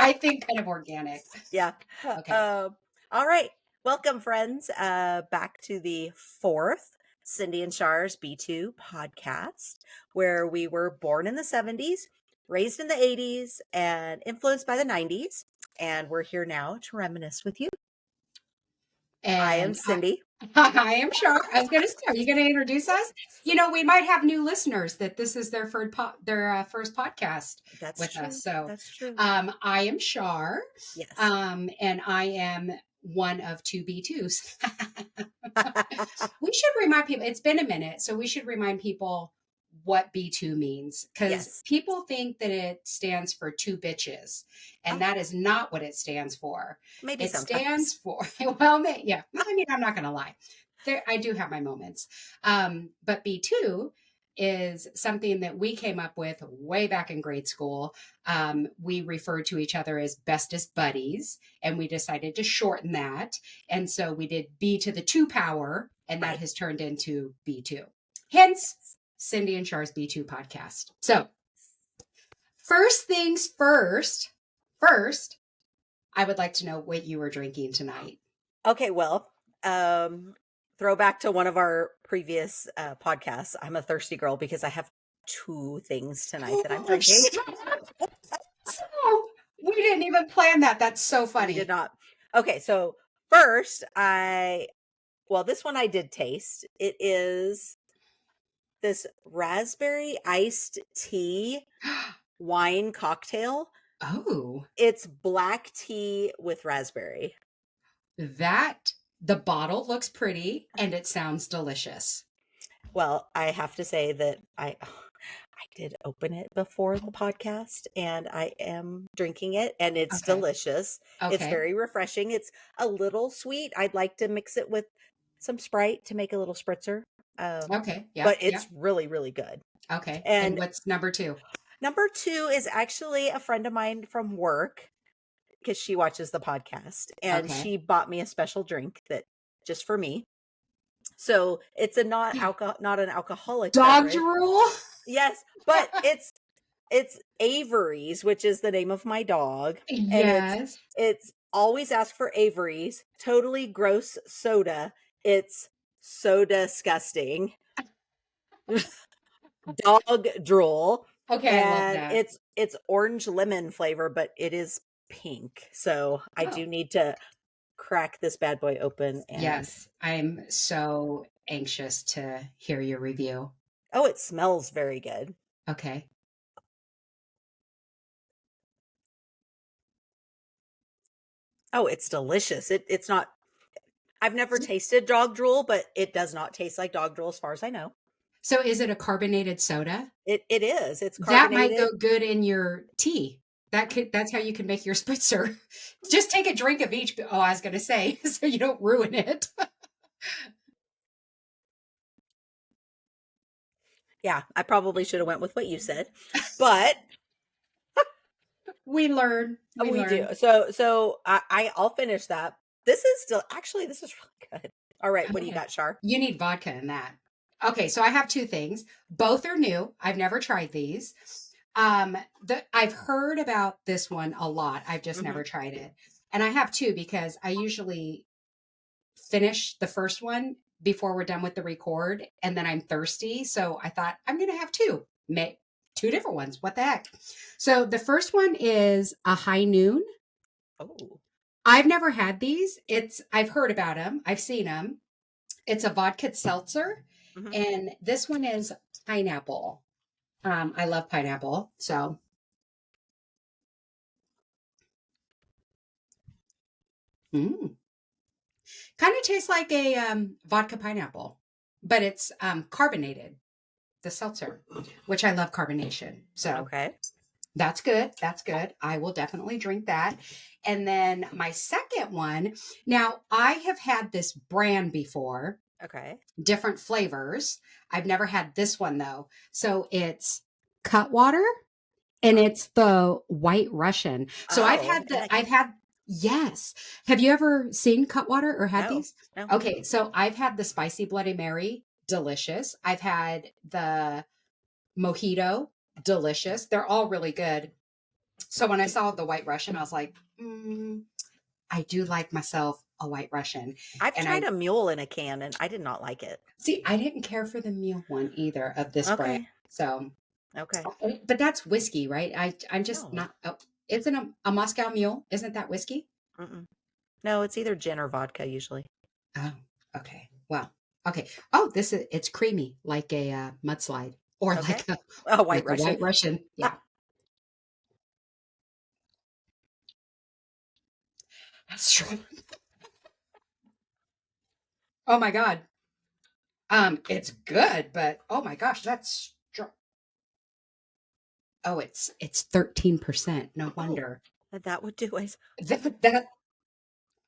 I think kind of organic. Yeah. Okay. All right. Welcome, friends, back to the fourth Cindy and Char's B2 podcast, where we were born in the 70s, raised in the 80s, and influenced by the 90s. And we're here now to reminisce with you. I am And Cindy. I am Char. I was going to say, are you going to introduce us? You know, we might have new listeners that this is their first podcast That's with true. us. So, That's true. I am Char. Yes. And I am one of two B2s. We should remind people, it's been a minute, so we should remind people what B2 means, because Yes. people think that it stands for two bitches, and that is not what it stands for. Maybe It sometimes. stands for, well, yeah, I mean, I'm not going to lie. I do have my moments. But B2 is something that we came up with way back in grade school. We referred to each other as bestest buddies, and we decided to shorten that. And so we did B to the 2 power, and that has turned into B2. Hence, Cindy and Char's B2 podcast. So, first things first, I would like to know what you were drinking tonight. Okay, well, throwback to one of our previous podcasts. I'm a thirsty girl because I have two things tonight that I'm drinking. We didn't even plan that. That's so funny. We did not. Okay, so first, this one I did taste. It is this raspberry iced tea wine cocktail. Oh. It's black tea with raspberry. The bottle looks pretty and it sounds delicious. Well, I have to say that I did open it before the podcast and I am drinking it and it's delicious. Okay. It's very refreshing. It's a little sweet. I'd like to mix it with some Sprite to make a little spritzer. Okay. Yeah. But it's really, really good. Okay. And what's number 2? Number 2 is actually a friend of mine from work, because she watches the podcast, and she bought me a special drink that just for me. So it's a not an alcoholic dog beverage. drool. Yes, but it's Avery's, which is the name of my dog. Yes. And it's always ask for Avery's. Totally gross soda. It's so disgusting. Dog drool. Okay, and I love that. It's orange lemon flavor, but it is pink. So I do need to crack this bad boy open. And yes, I'm so anxious to hear your review. Oh, it smells very good. Okay. Oh, it's delicious. It's not, I've never tasted dog drool, but it does not taste like dog drool as far as I know. So is it a carbonated soda? It is. It's carbonated. That might go good in your tea. That's how you can make your spritzer. Just take a drink of each. Oh, I was going to say, so you don't ruin it. Yeah, I probably should have went with what you said, but we learn. We do. So I'll finish that. This is really good. All right, what do you got, Char? You need vodka in that. Okay, so I have 2 things. Both are new. I've never tried these. I've heard about this one a lot. I've just never tried it. And I have 2 because I usually finish the first one before we're done with the record, and then I'm thirsty. So I thought I'm going to have 2. Make 2 different ones. What the heck? So the first one is a High Noon. Oh. I've never had these. I've heard about them. I've seen them. It's a vodka seltzer. And this one is pineapple. I love pineapple. So. Kind of tastes like a vodka pineapple, but it's carbonated, the seltzer, which I love carbonation. So that's good. That's good. I will definitely drink that. And then my second one, now I have had this brand before. Okay. Different flavors. I've never had this one though. So it's Cutwater and it's the White Russian. So yes. Have you ever seen Cutwater or had these? No. Okay. So I've had the spicy Bloody Mary, delicious. I've had the mojito, delicious. They're all really good. So when I saw the White Russian, I was like, I do like myself a White Russian. I've And tried I a mule in a can and I did not like it. see, I didn't care for the mule one either of this brand. Okay. So, Okay. but that's whiskey, right? I'm just No. not. Oh, isn't a Moscow Mule? Isn't that whiskey? Mm-mm. No, it's either gin or vodka usually. Oh, okay. Well, okay. Oh, it's creamy like a mudslide or Okay. like a A White like a Russian. White Russian. Yeah, that's true. Oh my God. It's good, but oh my gosh, that's strong. Oh, it's 13%. No Oh, wonder. that would do it. That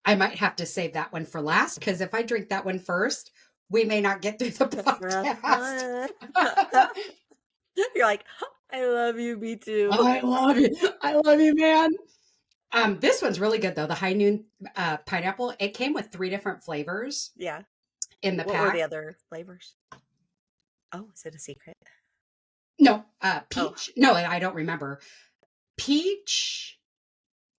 I might have to save that one for last because if I drink that one first, we may not get through the podcast. You're like, I love you, me too. I love you. I love you, man. This one's really good though. The high noon pineapple. It came with 3 different flavors Yeah. in the What were the pack. other flavors? Oh, is it a secret? No, Oh, peach. No, I don't remember. Peach,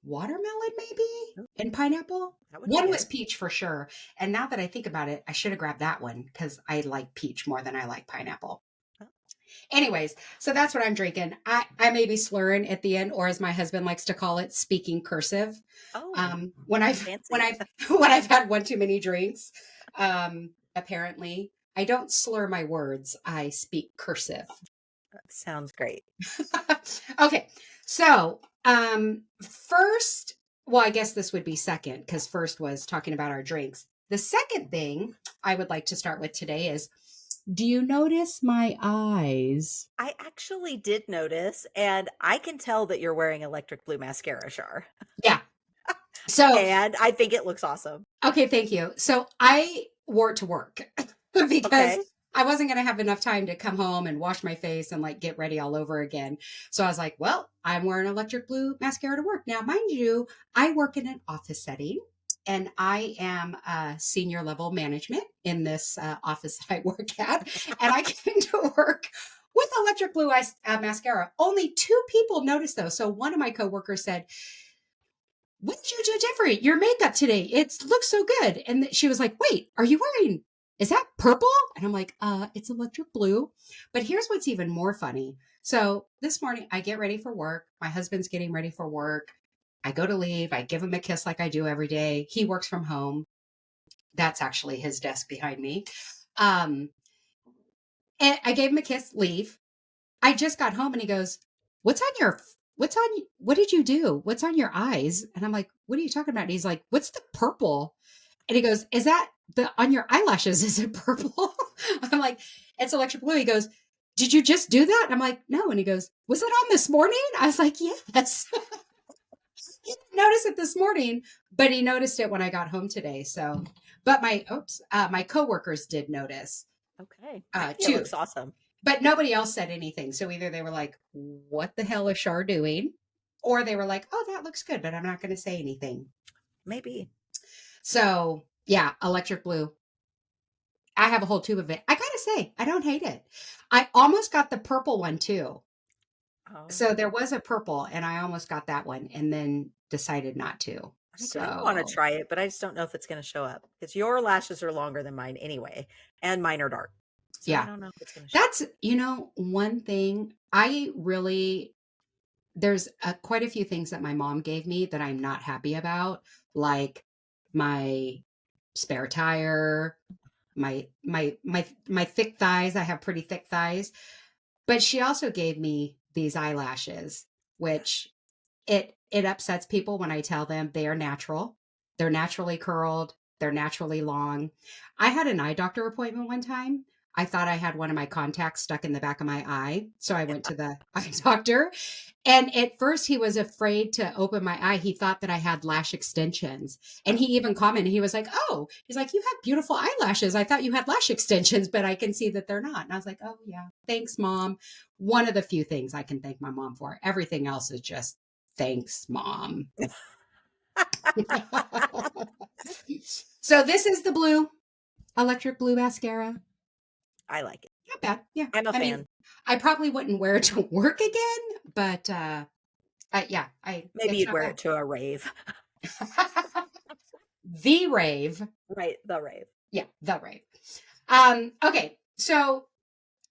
watermelon, maybe, oh, and pineapple. that would be One was good. peach for sure. And now that I think about it, I should have grabbed that one because I like peach more than I like pineapple. Oh, Anyways, so that's what I'm drinking. I may be slurring at the end, or as my husband likes to call it, speaking cursive. oh, When fancy. I've when I've had one too many drinks, apparently I don't slur my words. I speak cursive. Sounds great. Okay, so first, well, I guess this would be second because first was talking about our drinks. The second thing I would like to start with today is, do you notice my eyes? I actually did notice, and I can tell that you're wearing electric blue mascara, Shar. Yeah. So, And I think it looks awesome. okay, thank you. So I wore it to work because Okay. I wasn't going to have enough time to come home and wash my face and like get ready all over again. So I was like, well, I'm wearing electric blue mascara to work. Now, mind you, I work in an office setting and I am senior level management in this office that I work at. And I came to work with electric blue mascara. Only 2 people noticed though. So one of my coworkers said, what did you do different? Your makeup today, it looks so good. And she was like, wait, are you wearing, is that purple? And I'm like, it's electric blue. But here's what's even more funny. So this morning I get ready for work. My husband's getting ready for work. I go to leave. I give him a kiss like I do every day. He works from home. That's actually his desk behind me. Um, and I gave him a kiss, leave. I just got home and he goes, what did you do? What's on your eyes? And I'm like, what are you talking about? And he's like, what's the purple? And he goes, is that on your eyelashes? Is it purple? I'm like, it's electric blue. He goes, did you just do that? And I'm like, no. And he goes, was it on this morning? I was like, yes. He didn't notice it this morning, but he noticed it when I got home today. So, but my coworkers did notice, Okay. I think it too. looks awesome. But nobody else said anything. So either they were like, what the hell is Shar doing? Or they were like, oh, that looks good, but I'm not going to say anything. Maybe. So yeah, electric blue. I have a whole tube of it. I got to say, I don't hate it. I almost got the purple one too. Oh. So there was a purple and I almost got that one and then decided not to. I kind of want to So try it, but I just don't know if it's going to show up because your lashes are longer than mine anyway, and mine are dark. So I yeah, don't know if it's going to show up. that's, one thing there's quite a few things that my mom gave me that I'm not happy about, like my spare tire, my thick thighs. I have pretty thick thighs, but she also gave me these eyelashes, which it upsets people when I tell them they are natural. They're naturally curled, they're naturally long. I had an eye doctor appointment one time. I thought I had one of my contacts stuck in the back of my eye. So I went to the eye doctor. And at first he was afraid to open my eye. He thought that I had lash extensions. And he even commented, he was like, oh, he's like, you have beautiful eyelashes. I thought you had lash extensions, but I can see that they're not. And I was like, oh yeah, thanks, mom. One of the few things I can thank my mom for. Everything else is just thanks, mom. So this is the blue, electric blue mascara. I like it. Not bad. Yeah. I'm a I mean, fan. I probably wouldn't wear it to work again, but Yeah, Maybe it's you'd not wear bad. it to a rave. The rave. Right, the rave. Yeah, the rave. Okay, so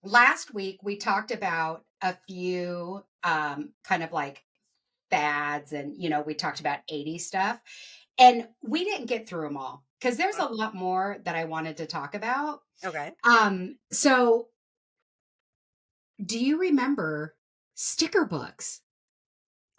last week we talked about a few kind of like fads, and we talked about 80s stuff, and we didn't get through them all because there's a lot more that I wanted to talk about. Okay. So do you remember sticker books?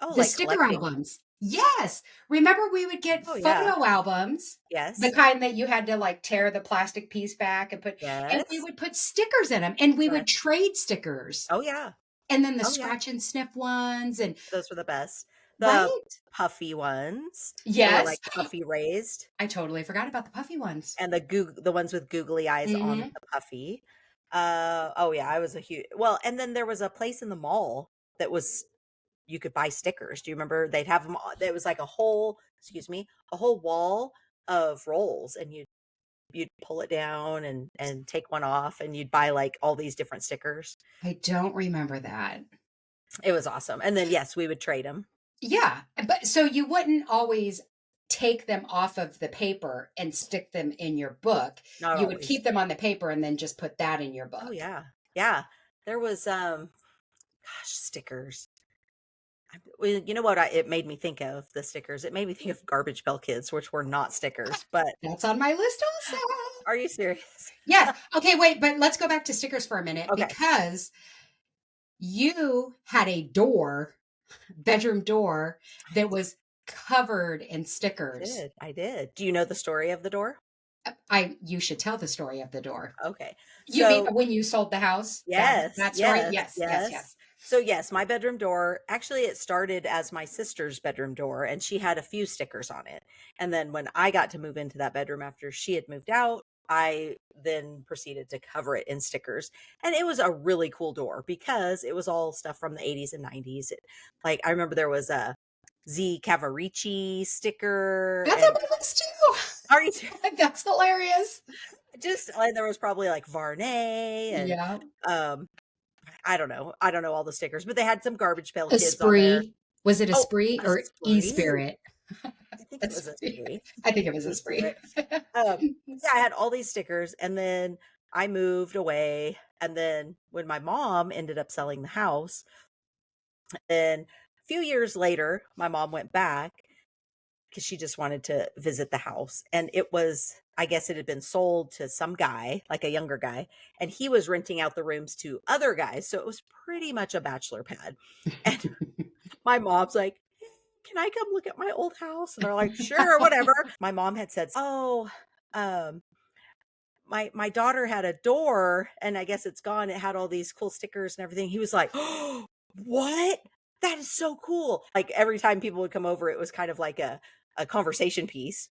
Oh, The like sticker collecting. albums. Yes. Remember we would get Oh, yeah. photo albums, the Yes. kind that you had to like tear the plastic piece back and we Yes. would put stickers in them and we would Correct. trade stickers. Oh, yeah. And then the Oh, yeah. scratch and sniff ones and Those were the best. The right? puffy ones. They were, Yes. like, puffy raised, I totally forgot about the puffy ones. and the ones with googly eyes on Mhm. the puffy. Oh, yeah, I was a huge well, and then there was a place in the mall that was you could buy stickers. Do you remember? They'd have them. There was like a whole, excuse me, a whole wall of rolls, and you'd pull it down and take one off, and you'd buy like all these different stickers. I don't remember that. It was awesome. And then yes, we would trade them. Yeah, but so you wouldn't always take them off of the paper and stick them in your book. Not You would always. keep them on the paper and then just put that in your Oh book. yeah, yeah. There was gosh, stickers. Well, you know what? It made me think of the stickers. It made me think of Garbage Pail Kids, which were not stickers. But That's on my list also. are you serious? Yes. Okay, wait, but let's go back to stickers for a minute Okay. because you had a door, bedroom door, that was covered in stickers. I did. Do you know the story of the door? You should tell the story of the door. Okay. You mean So when you sold the house? That yes, that story? yes, Yes, yes, yes. yes. So yes, my bedroom door, actually it started as my sister's bedroom door and she had a few stickers on it. And then when I got to move into that bedroom after she had moved out, I then proceeded to cover it in stickers. And it was a really cool door because it was all stuff from the 80s and 90s. Like I remember there was a Z Cavarici sticker That's on and my list too. are you That's hilarious. just and there was probably like Varney and Yeah. um I don't know. I don't know all the stickers, but they had some Garbage Pail Kids on there. Esprit. Was it Oh, Esprit a or spree. E-Spirit? I think it was a Esprit. spree. I think it was E Esprit. spirit. Yeah, I had all these stickers, and then I moved away. And then when my mom ended up selling the house, then a few years later, my mom went back because she just wanted to visit the house. And it was, I guess it had been sold to some guy, like a younger guy, and he was renting out the rooms to other guys. So it was pretty much a bachelor pad. And my mom's like, "Hey, can I come look at my old house?" And they're like, "Sure, whatever." My mom had said, "Oh, um, my daughter had a door, and I guess it's gone. It had all these cool stickers and everything." He was like, "Oh, what? That is so cool!" Like every time people would come over, it was kind of like a conversation piece.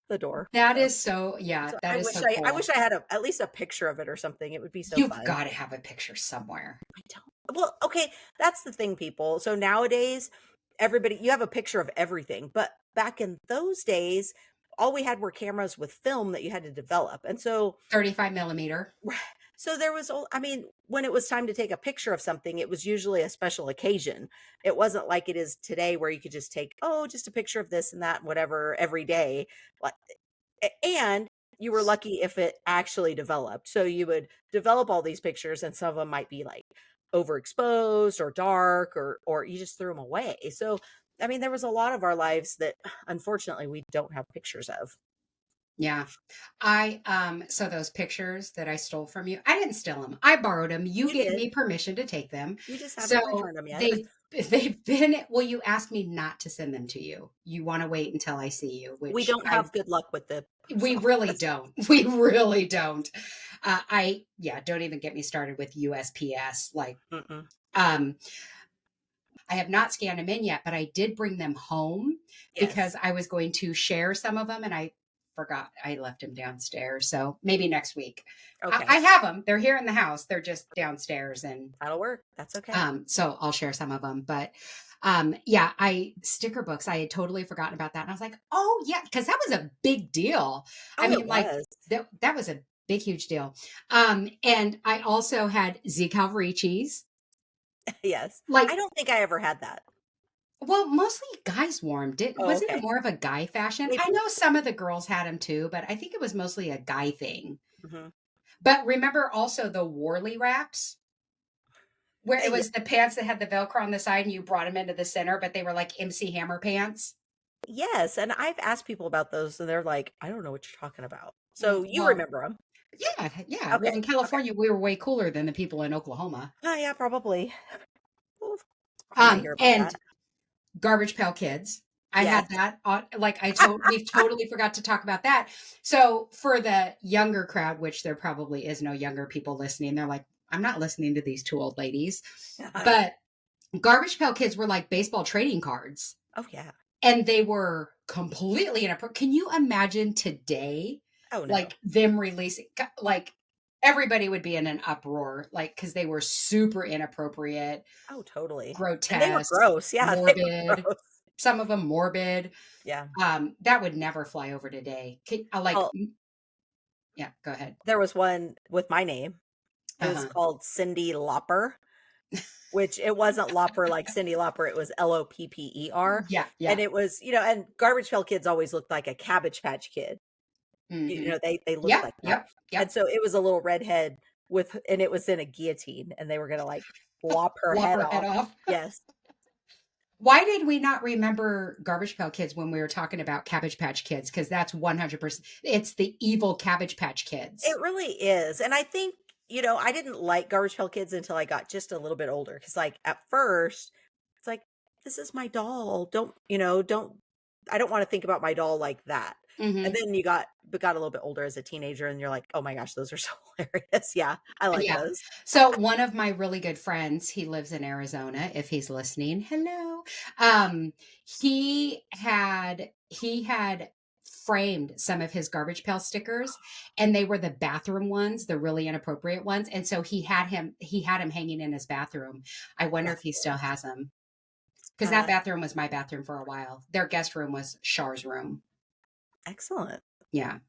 The door. That is so, yeah, So that is so I cool. wish I had at least a picture of it or something. It would be so You've fun. got to have a picture somewhere. I don't. Well, okay, that's the thing, people. So nowadays, everybody, you have a picture of everything. But back in those days, all we had were cameras with film that you had to develop. And so, 35 millimeter. so there was, I mean, when it was time to take a picture of something, it was usually a special occasion. It wasn't like it is today where you could just take, oh, just a picture of this and that, and whatever, every day. Like, and you were lucky if it actually developed. So you would develop all these pictures and some of them might be like overexposed or dark or you just threw them away. So I mean there was a lot of our lives that unfortunately we don't have pictures of. Yeah. So those pictures that I stole from you, I didn't steal them. I borrowed them. You You gave did. me permission to take them. You just haven't So returned them yet. they've been, well, you asked me not to send them to you. You want to wait until I see you, We which don't have good luck with the post we really office. don't. We really don't. Yeah, don't even get me started with USPS. Like, Mm-mm. um, I have not scanned them in yet, but I did bring them home because Yes. I was going to share some of them and I forgot I left them downstairs. So maybe next week. Okay. I have them. They're here in the house. They're just downstairs. And That'll work. That's okay. so I'll share some of them. But yeah, sticker books, I had totally forgotten about that. And I was like, oh, yeah, because that was a big deal. I Oh, it mean, like, was. that was a big, huge deal. And I also had Z Calvarici's. Yes. I Like, don't think I ever had that. Well, mostly guys wore them. Did Oh, wasn't it okay. more of a guy fashion? Maybe. I know some of the girls had them too, but I think it was mostly a guy thing. Mhm. But remember also the Warley wraps, where it Yeah. was the pants that had the Velcro on the side and you brought them into the center, but they were like MC Hammer pants? Yes, and I've asked people about those, and they're like, "I don't know what you're talking about." So you Well, remember them? yeah, yeah. Well, Okay, in okay. California, we were way cooler than the people in Oklahoma. Oh, yeah, probably. Oof, I might hear about And that. Garbage Pail Kids. I Yes. had that on, like we've totally forgot to talk about that. So for the younger crowd, which there probably is no younger people listening, they're like, I'm not listening to these two old ladies. But Garbage Pail Kids were like baseball trading cards. Oh, yeah. And they were completely inappropriate. Can you imagine today, Oh, no. like them releasing, like everybody would be in an uproar, like because they were super inappropriate, Oh, totally. And they were grotesque, gross. Yeah, they were morbid, gross. some of them morbid. Yeah. That would never fly over today. Well, Yeah, go ahead. there was one with my name. It was Uh-huh. called Cindy Lopper, which it wasn't Lopper like Cindy Lauper, it was Lopper, Yeah, and yeah. it was, and Garbage Pail Kids always looked like a Cabbage Patch Kid. Hmm. They looked Yep, like that. yep, yep. And so it was a little redhead and it was in a guillotine, and they were gonna, like, lop her Lop head her head off. off. Yes. Why did we not remember Garbage Pail Kids when we were talking about Cabbage Patch Kids? Because that's 100%. It's the evil Cabbage Patch Kids. It really is, and I think, I didn't like Garbage Pail Kids until I got just a little bit older. Because, like, at first, it's like, "This is my doll. Don't I don't wanna think about my doll like that." And Hmm. then got a little bit older as a teenager, and you're like, "Oh my gosh, those are so hilarious." Yeah, I like Yeah. those. So one of my really good friends, he lives in Arizona. If he's listening, hello. Um, he had framed some of his Garbage Pail stickers, and they were the bathroom ones, the really inappropriate ones. And so he had him hanging in his bathroom. I wonder if That's he cool. still has them. Because that Uh, bathroom was my bathroom for a while. Their guest room was Char's room. Excellent. Yeah,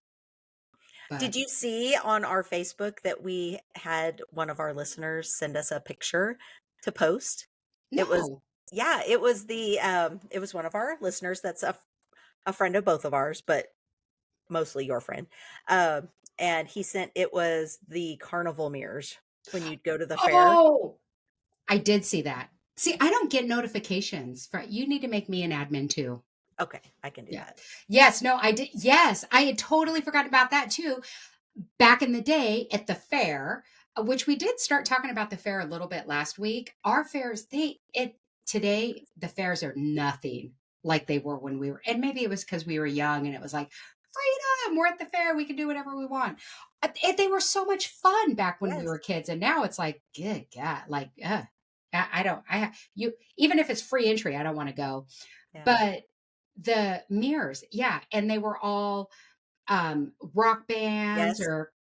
but Did you see on our Facebook that we had one of our listeners send us a picture to post? It was no. Yeah, it was one of our listeners that's a friend of both of ours, but mostly your friend. And he sent it was the carnival mirrors when you'd go to the fair. Oh, I did see that. See, I don't get notifications. You need to make me an admin too. Okay, I can do Yeah. that. Yes. No, I did. Yes, I had totally forgotten about that too. Back in the day at the fair, which we did start talking about the fair a little bit last week. Our fairs, today the fairs are nothing like they were when we were, and maybe it was because we were young and it was like freedom. We're at the fair. We can do whatever we want. They were so much fun back when we Yes. were kids, and now it's like, good God, like, I don't. You even if it's free entry, I don't want to go. Yeah. But the mirrors, yeah, and they were all rock bands Yes. or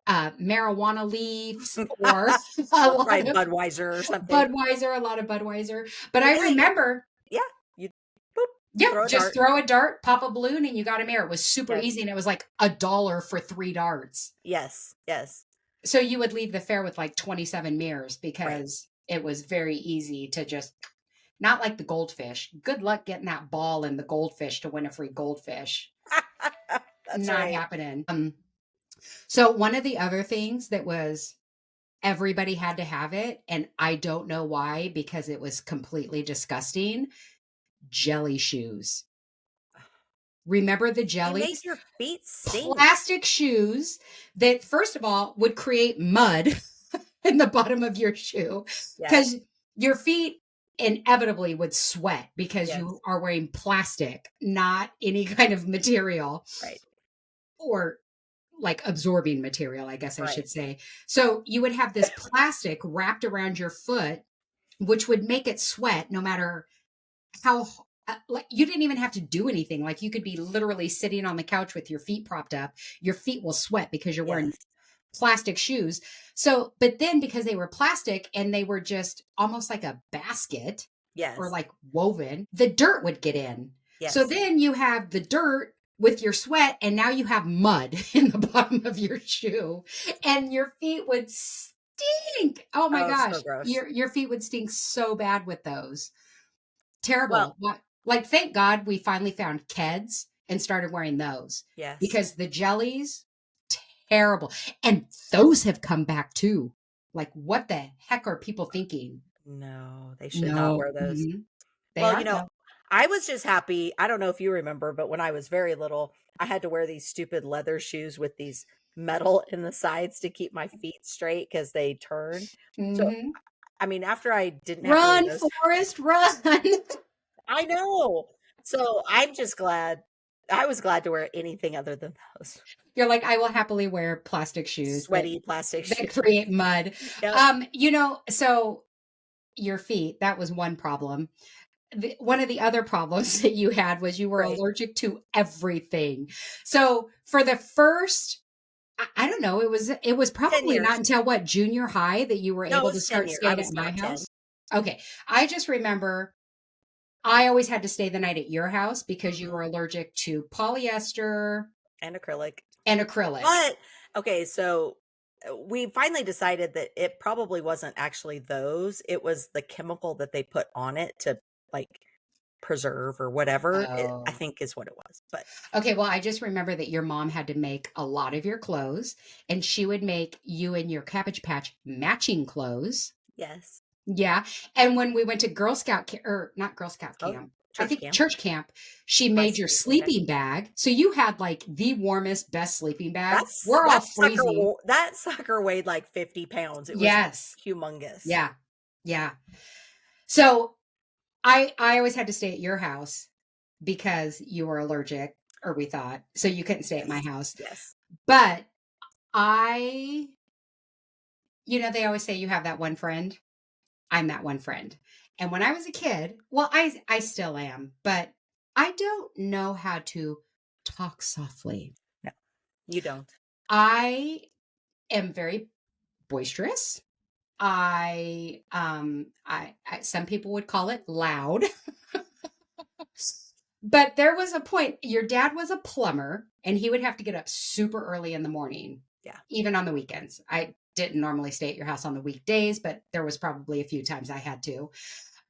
marijuana leaves or a Or lot probably of Budweiser or something. Budweiser, a lot of Budweiser. But And I they remember, Yeah, you boop, yep, throw a just dart. throw a dart, pop a balloon, and you got a mirror. It was super Yes. easy, and it was like $1 for 3 darts. Yes. Yes. So you would leave the fair with like 27 mirrors Right. because it was very easy to just not like the goldfish. Good luck getting that ball in the goldfish to win a free goldfish. That's Not right. happening. So one of the other things that was everybody had to have it, and I don't know why because it was completely disgusting. Jelly shoes. Remember the They make jellies? your feet stink. Plastic shoes that first of all would create mud in the bottom of your shoe Yes. because your feet inevitably would sweat because Yes. you are wearing plastic, not any kind of material Right. or like absorbing material, I guess I Right. should say. So you would have this plastic wrapped around your foot, which would make it sweat no matter how. Like you didn't even have to do anything. Like you could be literally sitting on the couch with your feet propped up. Your feet will sweat because you're wearing Yes. plastic shoes. So, but then because they were plastic and they were just almost like a basket or Yes. like woven, the dirt would get in. So Yes. then you have the dirt with your sweat, and now you have mud in the bottom of your shoe, and your feet would stink. Oh my Oh, gosh, so gross. your feet would stink so bad with those. Well, Terrible. Like, thank God we finally found Keds and started wearing those yes. because the jellies, terrible. And those have come back too. Like, what the heck are people thinking? No, they should not No. wear those. Mhm. They Well, aren't, though. I was just happy. I don't know if you remember, but when I was very little, I had to wear these stupid leather shoes with these metal in the sides to keep my feet straight because they turned. So, Mhm. I mean, after I didn't have to wear Run, those, Forrest, run. I know. So I'm just glad. I was glad to wear anything other than those You're like, I will happily wear plastic shoes that sweaty plastic that shoes. create mud. Yep. So your feet, that was one problem. One of the other problems that you had was you were Right. allergic to everything. So for the first, I don't know, it was 10 probably not years. until what, junior high that you were No, it able to was 10 start years. I staying was at my about 10. house. Okay. I just remember I always had to stay the night at your house because you Mhm. were allergic to polyester And acrylic. and acrylic. But okay, so we finally decided that it probably wasn't actually those. It was the chemical that they put on it to like preserve or whatever. I Oh. think is what it was. But Okay, well, I just remember that your mom had to make a lot of your clothes, and she would make you and your Cabbage Patch matching clothes. yes. Yeah, and when we went to Girl Scout or not Girl Scout Oh, camp, I church think camp. church camp, she My made your sleeping bag. sleeping bag. So you had like the warmest, best sleeping bag. That's We're all freezing. that sucker weighed like 50 pounds. It was Yes. humongous. Yeah. Yeah. So I always had to stay at your house because you were allergic, or we thought. So you couldn't stay at my Yes. house. Yes. But I they always say you have that one friend. I'm that one friend. And when I was a kid, well, I still am, but I don't know how to talk softly. No, you don't. I am very boisterous. I some people would call it loud. But there was a point, your dad was a plumber and he would have to get up super early in the morning, Yeah. even on the weekends. I didn't normally stay at your house on the weekdays, but there was probably a few times I had to.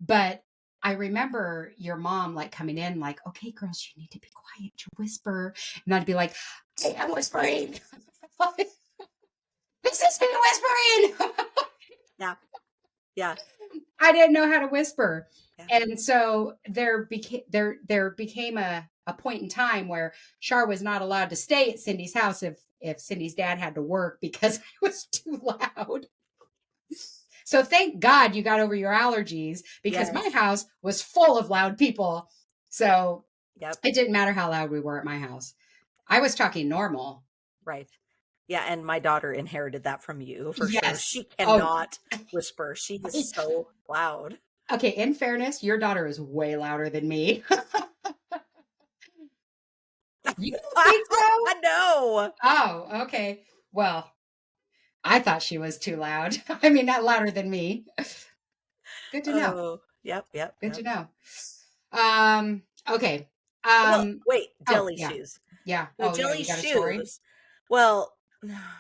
But I remember your mom like coming in like, okay, girls, you need to be quiet to whisper. And I'd be like, I am whispering. This is me whispering. Yeah. Yeah. I didn't know how to whisper. Yeah. And so there became a point in time where Char was not allowed to stay at Cindy's house if Cindy's dad had to work because I was too loud. So thank God you got over your allergies because my Yes. house was full of loud people. So Yep. it didn't matter how loud we were at my house. I was talking normal. Right. Yeah, and my daughter inherited that from you for sure. Yes. She Oh, cannot whisper. She is so loud. okay. In fairness, your daughter is way louder than me. You don't think so? I know. Oh, okay. Well, I thought she was too loud. I mean, not louder than me. Good to know. Oh, yep, yep, Good to yep. know. Okay. Well, wait, Oh, jelly yeah. shoes. Yeah. So Oh, yeah. jelly You got a story? shoes. Well,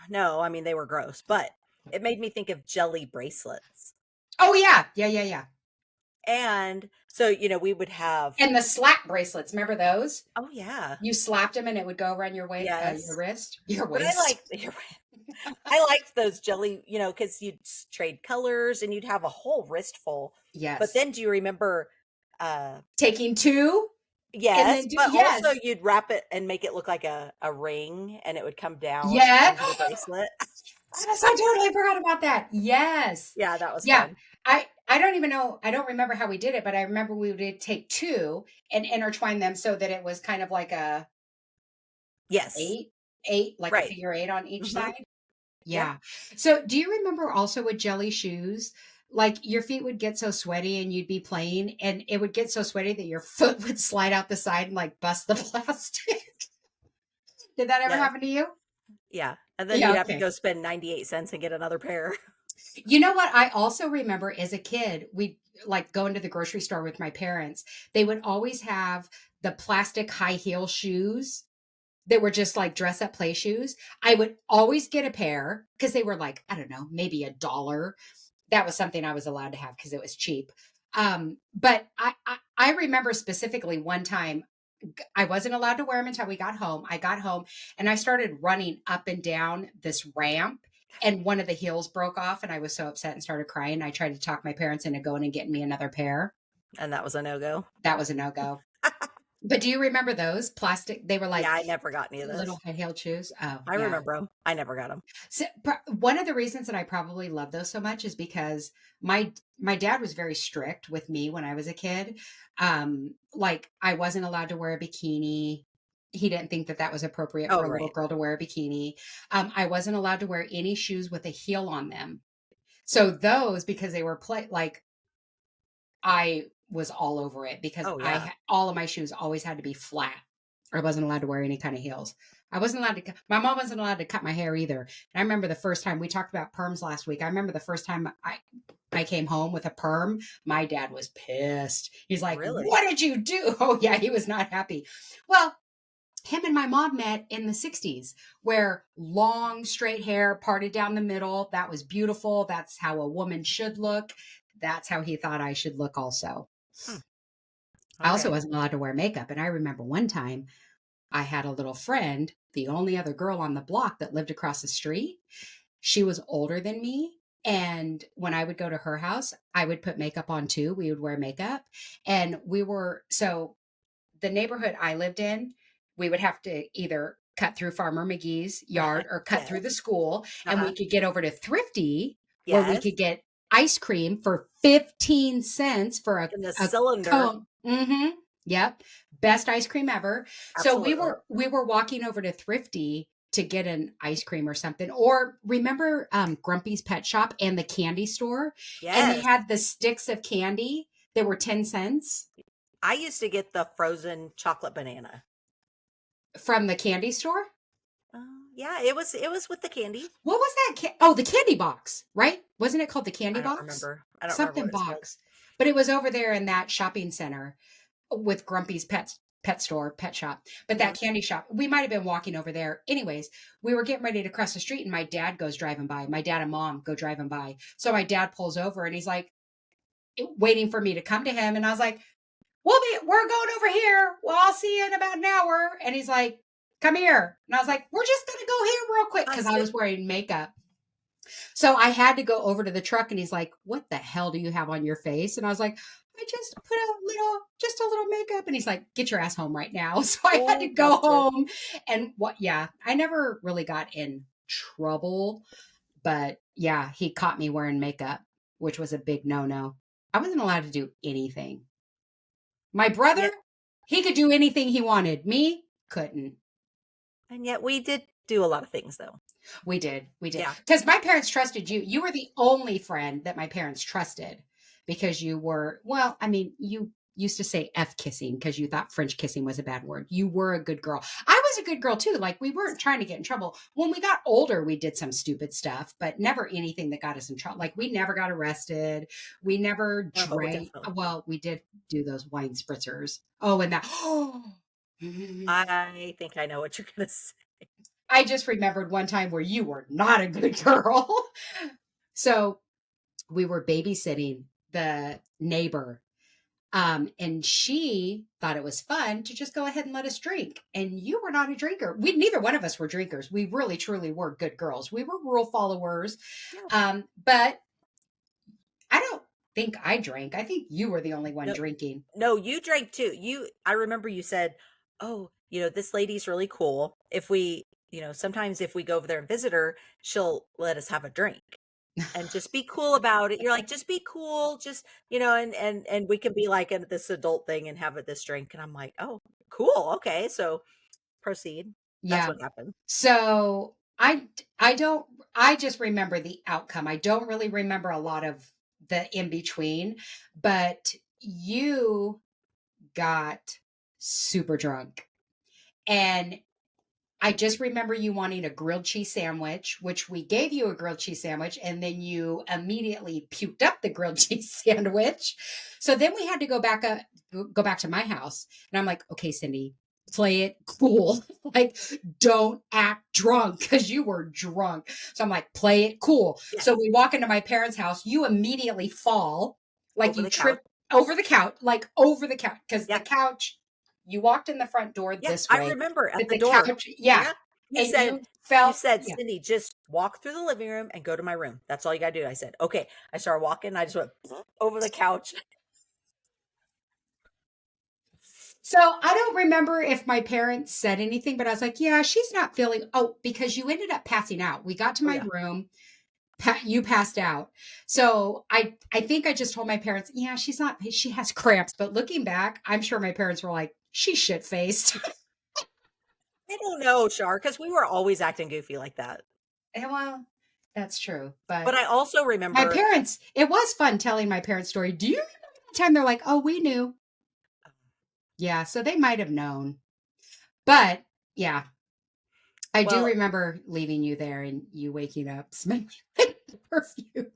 no, I mean they were gross, but it made me think of jelly bracelets. Oh, yeah. Yeah, yeah, yeah. And so, we would have And the slap bracelets. Remember those? oh yeah. You slapped them and it would go around your Yes. wrist, your But I waist. like I liked those jelly, because you'd trade colors and you'd have a whole wrist full. But Yes. then do you remember Taking two and yes, then do, but also yes. you'd wrap it and make it look like a ring and it would come down Yeah. onto the bracelet. Yes, I totally forgot about that. Yes. Yeah, that was Yeah. fun. I don't even know. I don't remember how we did it, but I remember we would take two and intertwine them so that it was kind of like a Yes. eight, like a Right. figure eight on each Mhm. side. Yeah. Yeah. So do you remember also with jelly shoes, like your feet would get so sweaty and you'd be playing and it would get so sweaty that your foot would slide out the side and like bust the plastic? Did that ever Yes. happen to you? Yeah. And then Yeah. you'd have to Okay. go spend 98 cents and get another pair. You know what? I also remember as a kid, we like going to the grocery store with my parents. They would always have the plastic high heel shoes that were just like dress up play shoes. I would always get a pair because they were like, I don't know, maybe $1. That was something I was allowed to have because it was cheap. But I remember specifically one time I wasn't allowed to wear them until we got home. I got home and I started running up and down this ramp, and one of the heels broke off, and I was so upset and started crying. I tried to talk my parents into going and getting me another pair. And that was a no-go. That was a no-go. But do you remember those plastic? They were Yeah, like I never got any of little those. high-heeled shoes. Oh, I yeah. remember them. I never got them. So, one of the reasons that I probably love those so much is because my dad was very strict with me when I was a kid. Like I wasn't allowed to wear a bikini. He didn't think that that was appropriate for Oh, a little right. girl to wear a bikini. I wasn't allowed to wear any shoes with a heel on them. So those, because they were like I was all over it because Oh, yeah. all of my shoes always had to be flat. I wasn't allowed to wear any kind of heels. I wasn't allowed to. My mom wasn't allowed to cut my hair either. And I remember the first time we talked about perms last week. I remember the first time I came home with a perm. My dad was pissed. He's like, Really? "What did you do?" Oh yeah, he was not happy. Well, him and my mom met in the 60s, where long straight hair parted down the middle. That was beautiful. That's how a woman should look. That's how he thought I should look also. Hmm. I also Okay. wasn't allowed to wear makeup. And I remember one time I had a little friend, the only other girl on the block that lived across the street. She was older than me. And when I would go to her house, I would put makeup on too. We would wear makeup. And so the neighborhood I lived in, we would have to either cut through Farmer McGee's yard or cut through the Yes. school. And Uh-huh. we could get over to Thrifty where we Yes. could get ice cream for 15 cents for In the a cylinder. cone. Mm-hmm. Yep. Best ice cream ever. So Absolutely. we were walking over to Thrifty to get an ice cream or something. Or remember Grumpy's Pet Shop and the candy store? And they Yes. had the sticks of candy that were 10 cents I used to get the frozen chocolate banana. from the candy store. Yeah, it was with the candy. What was that? Oh, the candy box, right? Wasn't it called the candy I don't box? remember. I don't remember Something what it's called. box. But it was over there in that shopping center with Grumpy's pet store, pet shop. But Mhm. that candy shop, we might have been walking over there. Anyways, we were getting ready to cross the street and my dad goes driving by. My dad and mom go driving by. So my dad pulls over and he's like waiting for me to come to him. And I was like, we're going over here. Well, I'll see you in about an hour. And he's like, come here. And I was like, we're just going to go here real quick because I was wearing makeup. So I had to go over to the truck and he's like, what the hell do you have on your face? And I was like, I just put just a little makeup. And he's like, get your ass home right now. So I had to Oh, go busted. home. And yeah, I never really got in trouble, but yeah, he caught me wearing makeup, which was a big no-no. I wasn't allowed to do anything. My brother, Yet, he could do anything he wanted. Me, couldn't. and yet we did do a lot of things though. We did. We did. Yeah. Because my parents trusted you. You were the only friend that my parents trusted because you were, well, I mean, you used to say F kissing because you thought French kissing was a bad word. You were a good girl. I was a good girl too. Like we weren't trying to get in trouble. When we got older, we did some stupid stuff, but never anything that got us in trouble. Like we never got arrested. We never Oh, but we drank. definitely. Well, we did do those wine spritzers. Oh, and that. I think I know what you're gonna say. I just remembered one time where you were not a good girl. So we were babysitting the neighbor. And she thought it was fun to just go ahead and let us drink. And you were not a drinker. Neither one of us were drinkers. We really, truly were good girls. We were rule followers. Yeah. But I don't think I drank. I think you were the only one No, drinking. no, you drank too. I remember you said, "Oh, this lady's really cool. If we, sometimes if we go over there and visit her, she'll let us have a drink." And just be cool about it. You're like, just be cool, just and we can be like in this adult thing and have this drink. And I'm like, oh, cool, okay, so proceed. That's Yeah. what happened. So I don't I just remember the outcome. I don't really remember a lot of the in between, but you got super drunk. And I just remember you wanting a grilled cheese sandwich, which we gave you a grilled cheese sandwich, and then you immediately puked up the grilled cheese sandwich. So then we had to go back to my house, and I'm like, okay, Cindy, play it cool. Like, don't act drunk because you were drunk. So I'm like, play it cool. Yes, So we walk into my parents' house. You immediately fall, like over you the couch. trip over the couch, like over the couch, because Yeah. the couch, you walked in the front door Yeah, this I way, remember at but the the door. couch, yeah, Yeah. You and said you felt, yeah. Cindy, just walk through the living room and go to my room. That's all you gotta do. I said, okay. I started walking. I just went over the couch. So I don't remember if my parents said anything, but I was like, yeah, she's not feeling. Oh, because you ended up passing out. We got to Oh my yeah. room. You passed out. So I think I just told my parents, yeah, she's not, she has cramps. But looking back, I'm sure my parents were like, she's shit faced. I don't know, Shar, because we were always acting goofy like that. Well, that's true. But But I also my remember parents, it was fun telling my parents' story. Do you remember the time they're like, oh, we knew? Yeah. So they might have known. But yeah, I do well, remember leaving you there and you waking up smelling like perfume,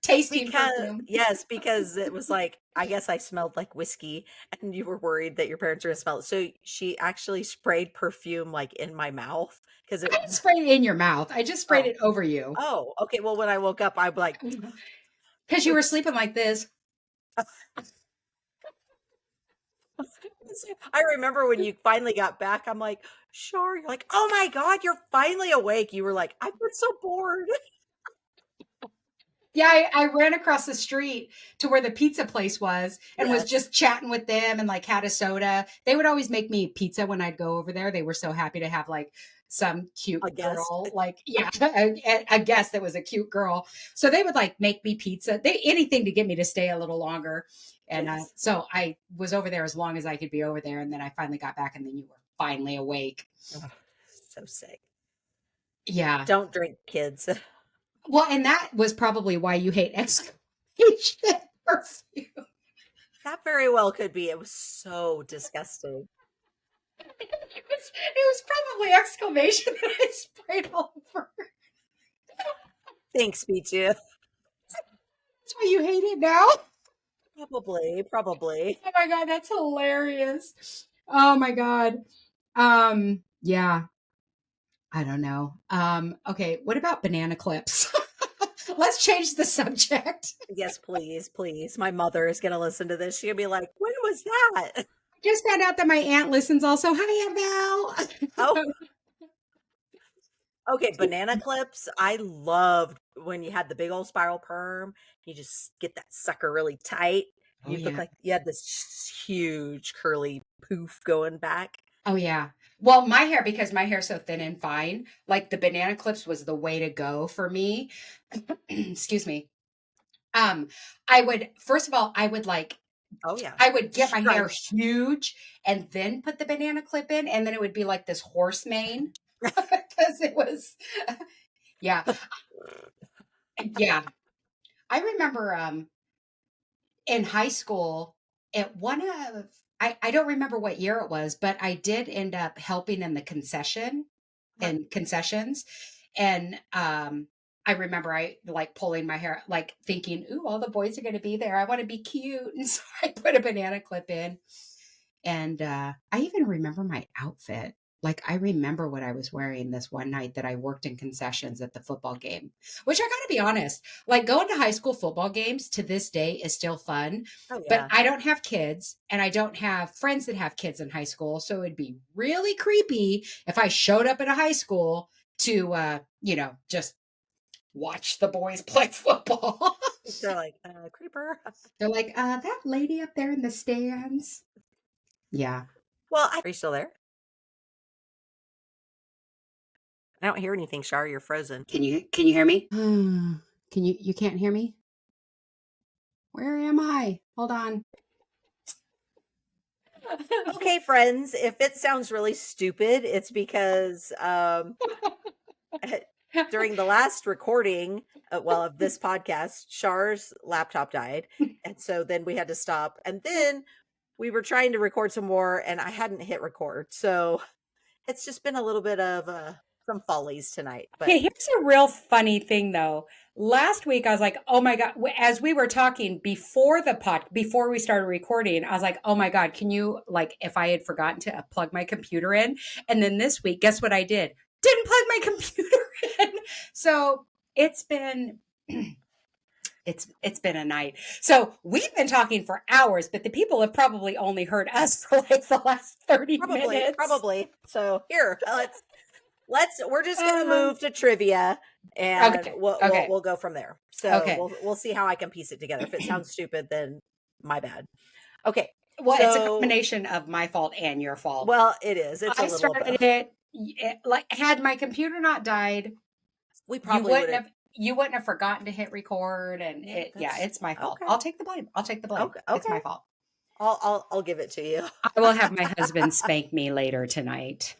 tasting because perfume. yes, because it was like I guess I smelled like whiskey and you were worried that your parents were gonna smell it. So she actually sprayed perfume like in my mouth because I it didn't spray it in your mouth. I just sprayed oh. it over you Oh, okay. Well, when I woke up, I'm like, because you were sleeping like this. I remember when you finally got back, I'm like, sure. You're like, oh my God, you're finally awake. You were like, I've been so bored. Yeah, I ran across the street to where the pizza place was and was Yes, just chatting with them and like had a soda. They would always make me pizza when I'd go over there. They were so happy to have like some cute I guess. girl, like yeah, a guest that was a cute girl. So they would like make me pizza. They anything to get me to stay a little longer. And Yes. so I was over there as long as I could be over there. And then I finally got back, and then you were finally awake. Ugh, so sick. Yeah. Don't drink, kids. Well, and that was probably why you hate exclamation perfume. That very well could be. It was so disgusting. It was probably exclamation that I sprayed all over. Thanks, Pichu. That's why you hate it now. Probably, probably. Oh my god, that's hilarious. Oh my god. Yeah, I don't know. Okay, what about banana clips? Let's change the subject. Yes, please, please. My mother is going to listen to this. She'll be like, when was that? Just found out that my aunt listens also. Hi, Oh, Annabelle. okay. Banana clips. I loved when you had the big old spiral perm. You just get that sucker really tight. Oh You look yeah. like you had this huge curly poof going back. Oh yeah. Well, my hair, because my hair's so thin and fine, like the banana clips was the way to go for me. Excuse me. Um, I would first of all, Oh, yeah. I would get my hair Stripes. huge and then put the banana clip in, and then it would be like this horse mane because it was, yeah, yeah. I remember in high school at one of I don't remember what year it was, but I did end up helping in the concessions. And I remember I like pulling my hair, like thinking, ooh, all the boys are gonna be there. I want to be cute. And so I put a banana clip in. And I even remember my outfit. Like I remember what I was wearing this one night that I worked in concessions at the football game, which I gotta be honest, like going to high school football games to this day is still fun. Oh, But yeah. I don't have kids and I don't have friends that have kids in high school. So it'd be really creepy if I showed up at a high school to just watch the boys play football. They're like, creeper. They're like, that lady up there in the stands. Yeah. Well, are you still there? I don't hear anything, Shar. You're frozen. Can you hear me? Can you can't hear me? Where am I? Hold on. Okay, friends, if it sounds really stupid, it's because during the last recording, of this podcast, Shar's laptop died. And so then we had to stop. And then we were trying to record some more and I hadn't hit record. So it's just been a little bit of some follies tonight. But Okay, here's a real funny thing though. Last week I was like, "Oh my god," as we were talking before we started recording, I was like, "Oh my god, can you like if I had forgotten to plug my computer in?" And then this week, guess what I did? Didn't plug my computer in. So, it's been it's been a night. So we've been talking for hours, but the people have probably only heard us for like the last 30 minutes. Probably. So here, we're just gonna Um, move to trivia, and okay. we'll Okay. we'll go from there. So Okay. we'll see how I can piece it together. If it sounds stupid, then my bad. Okay. Well, it's a So combination of my fault and your fault. well, it is. It's a I little of started both. it like had my computer not died, We you probably wouldn't would have. have you wouldn't have forgotten to hit record, and Yeah, it's my fault. okay. I'll take the blame. I'll take the blame. Okay. It's my Okay. fault. I'll give it to you. I will have my husband spank me later tonight.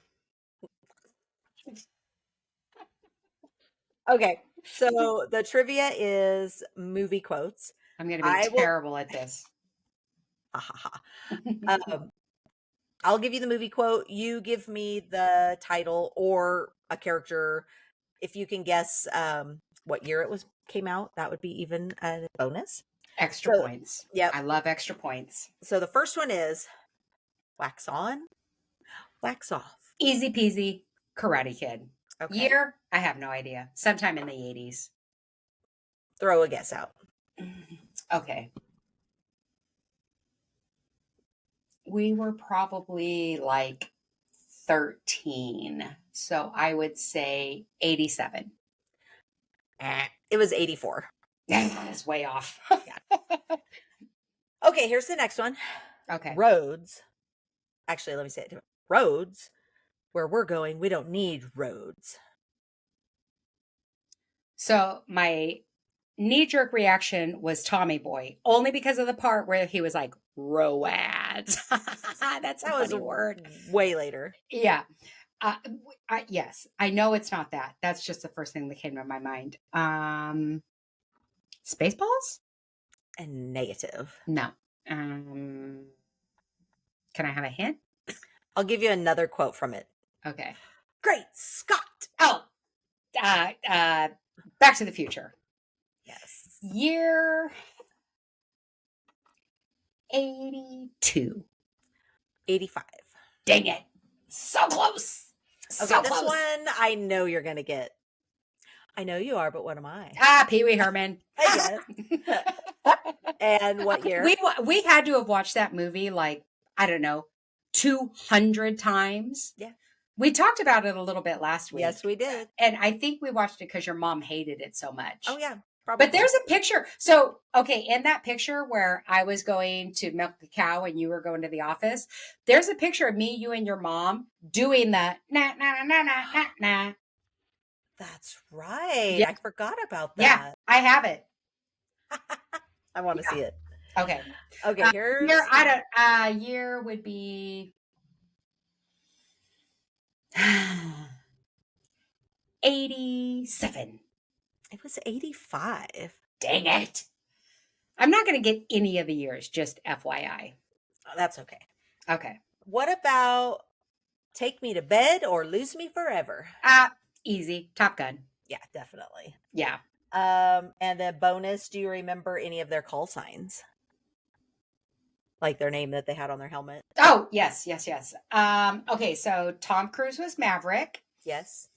Okay. So the trivia is movie quotes. I'm going to be I will. terrible at this. Ha, ha, ha. I'll give you the movie quote. You give me the title or a character. If you can guess what year it came out, that would be even a bonus. Extra So, points. yep. I love extra points. So the first one is wax on, wax off. Easy peasy, Karate Kid. Okay. Year, I have no idea. Sometime in the 80s. Throw a guess out. Okay. We were probably like 13. So I would say 87. It was 84. That's way off. Okay, here's the next one. Okay. Roads. Actually, let me say it. Roads. Where we're going, we don't need roads. So my knee-jerk reaction was Tommy Boy, only because of the part where he was like, roads. That's a funny word. Way later. Yeah. Yes, I know it's not that. That's just the first thing that came to my mind. Spaceballs? And negative. No. Can I have a hint? I'll give you another quote from it. Okay. Great Scott. Oh, Back to the Future. Yes. Year 82. 85. Dang it. So close. Okay, So this close. one I know you're going to get. I know you are, but what am I? Pee Wee Herman. And what year? We had to have watched that movie like, I don't know, 200 times. Yeah. We talked about it a little bit last week. Yes, we did. And I think we watched it because your mom hated it so much. Oh, yeah. Probably. But there's a picture. So, okay, in that picture where I was going to milk the cow and you were going to the office, there's a picture of me, you, and your mom doing the nah, nah, nah, nah, nah, nah. That's right. Yeah. I forgot about that. Yeah, I have it. I want to see it. Okay. Okay, here's... Year would be... 87. It was 85. Dang it. I'm not going to get any of the years, just FYI. That's okay. Okay. What about Take Me to Bed or Lose Me Forever? Easy. Top Gun. Yeah, definitely. Yeah. And then bonus, do you remember any of their call signs? Like their name that they had on their helmet? Oh, yes. Okay, so Tom Cruise was Maverick. Yes.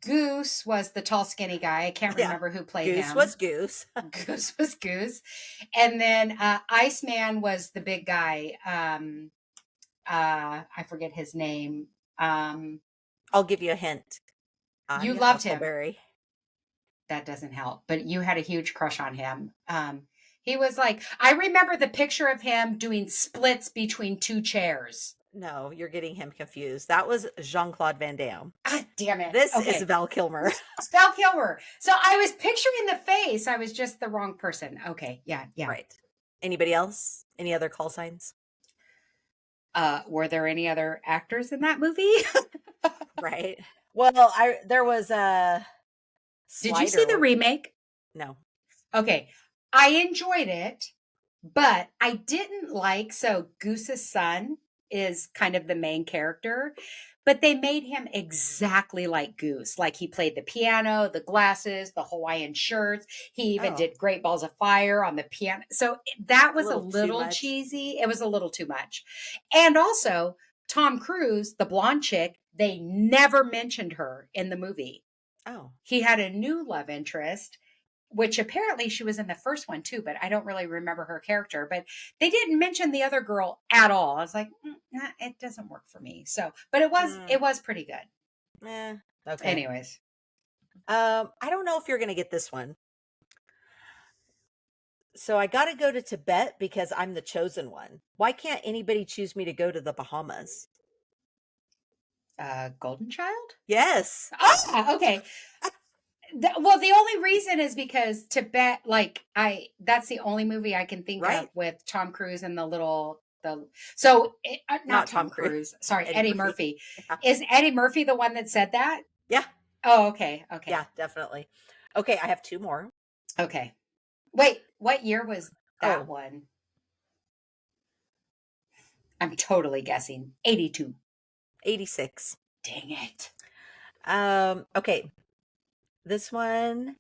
Goose was the tall, skinny guy. I can't remember who played him. Goose was Goose. Goose was Goose. And then Iceman was the big guy. I forget his name. I'll give you a hint. You loved him. Huckleberry. That doesn't help, but you had a huge crush on him. He was like, I remember the picture of him doing splits between two chairs. No, you're getting him confused. That was Jean-Claude Van Damme. Damn it. This is Val Kilmer. Val Kilmer. So I was picturing the face. I was just the wrong person. Okay. Yeah. Right. Anybody else? Any other call signs? Were there any other actors in that movie? Right. Well, there was a... Did you see the remake? No. Okay. I enjoyed it, but I didn't like, so Goose's son is kind of the main character, but they made him exactly like Goose. Like he played the piano, the glasses, the Hawaiian shirts. He even did Great Balls of Fire on the piano. So that was a little cheesy. It was a little too much. And also Tom Cruise, the blonde chick, they never mentioned her in the movie. Oh. He had a new love interest. which apparently she was in the first one too, but I don't really remember her character. But they didn't mention the other girl at all. I was like, nah, it doesn't work for me. So, but it was pretty good. Okay. Anyways, I don't know if you're gonna get this one. So I got to go to Tibet because I'm the chosen one. Why can't anybody choose me to go to the Bahamas? Golden Child. Yes. Ah, okay. Well, the only reason is because Tibet, like that's the only movie I can think of with Tom Cruise and not Tom Cruise. Sorry, Eddie Murphy. Yeah. Is Eddie Murphy the one that said that? Yeah. Oh, okay. Okay. Yeah, definitely. Okay, I have two more. Okay. Wait, what year was that one? I'm totally guessing. 82. 86. Dang it. Okay. This one.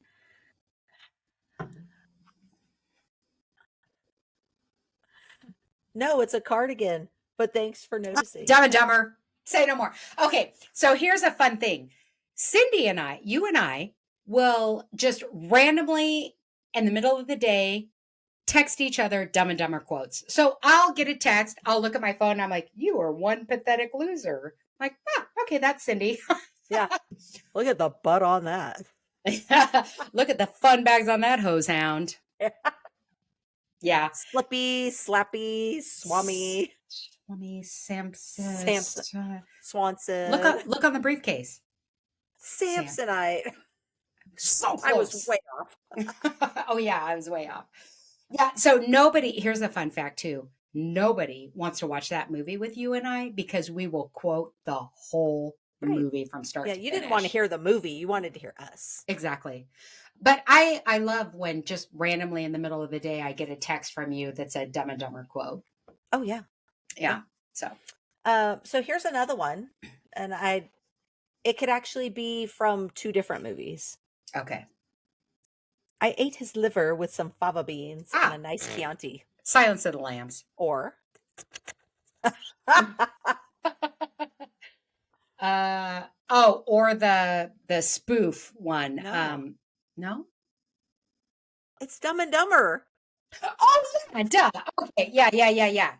No, it's a cardigan, but thanks for noticing. Dumb and Dumber. Say no more. Okay, so here's a fun thing. Cindy and you and I will just randomly in the middle of the day text each other Dumb and Dumber quotes. So I'll get a text, I'll look at my phone, and I'm like, you are one pathetic loser. I'm like, okay, that's Cindy. Yeah. Look at the butt on that. Look at the fun bags on that hose hound. Yeah. Slippy, slappy, swami. Swami, Samson. Swanson. Look on the briefcase. Samsonite. So close. I was way off. Oh yeah, I was way off. Yeah, so here's a fun fact too. Nobody wants to watch that movie with you and I because we will quote the whole movie from start to finish. Yeah, you didn't want to hear the movie. You wanted to hear us. Exactly. But I love when just randomly in the middle of the day, I get a text from you that's a Dumb and Dumber quote. Oh yeah. Yeah. So here's another one. And it could actually be from two different movies. Okay. I ate his liver with some fava beans and a nice Chianti. Silence of the Lambs. Or or the spoof one. No. No? It's Dumb and Dumber. Oh, yeah, duh. Okay. Yeah.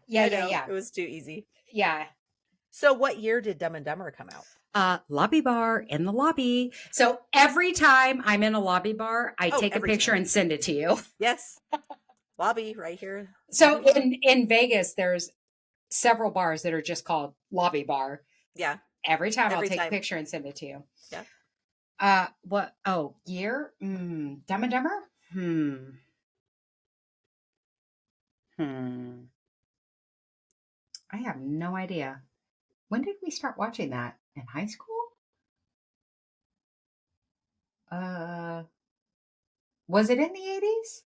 It was too easy. Yeah. So what year did Dumb and Dumber come out? Lobby bar in the lobby. So every time I'm in a lobby bar, I take a picture and send it to you. Yes. Lobby right here. So in Vegas, there's several bars that are just called lobby bar. Yeah. Every time I'll take a picture and send it to you. Yeah. What? Oh, year? Dumb and Dumber? I have no idea. When did we start watching that? In high school? Was it in the 80s?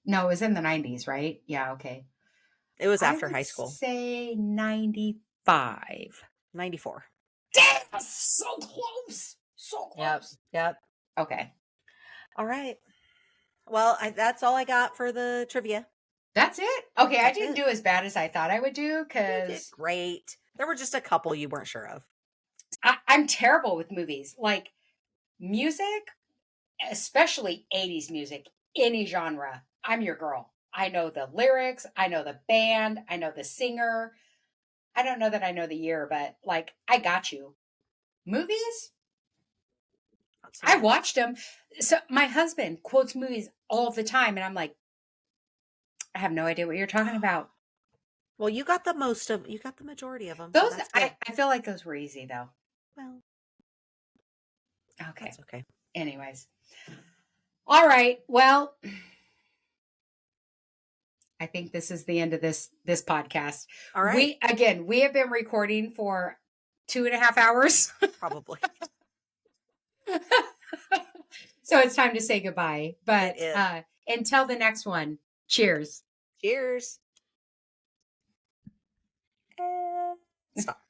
No, it was in the 90s, right? Yeah, okay. It was after high school. Say 95. 94. Damn, so close. So close. Yep. Okay. All right. Well, that's all I got for the trivia. That's it? Okay, I didn't do as bad as I thought I would do because... Great. There were just a couple you weren't sure of. I'm terrible with movies. Like music, especially 80s music, any genre. I'm your girl. I know the lyrics. I know the band. I know the singer. I don't know that I know the year, but like, I got you. Movies? I watched them. So my husband quotes movies all the time, and I'm like, I have no idea what you're talking about. Well, you got the majority of them. Those, so I feel like those were easy though. Well, okay. That's okay. Anyways. All right. Well, I think this is the end of this podcast. All right. We have been recording for 2.5 hours. Probably. So it's time to say goodbye. But until the next one, cheers. Cheers. Stop.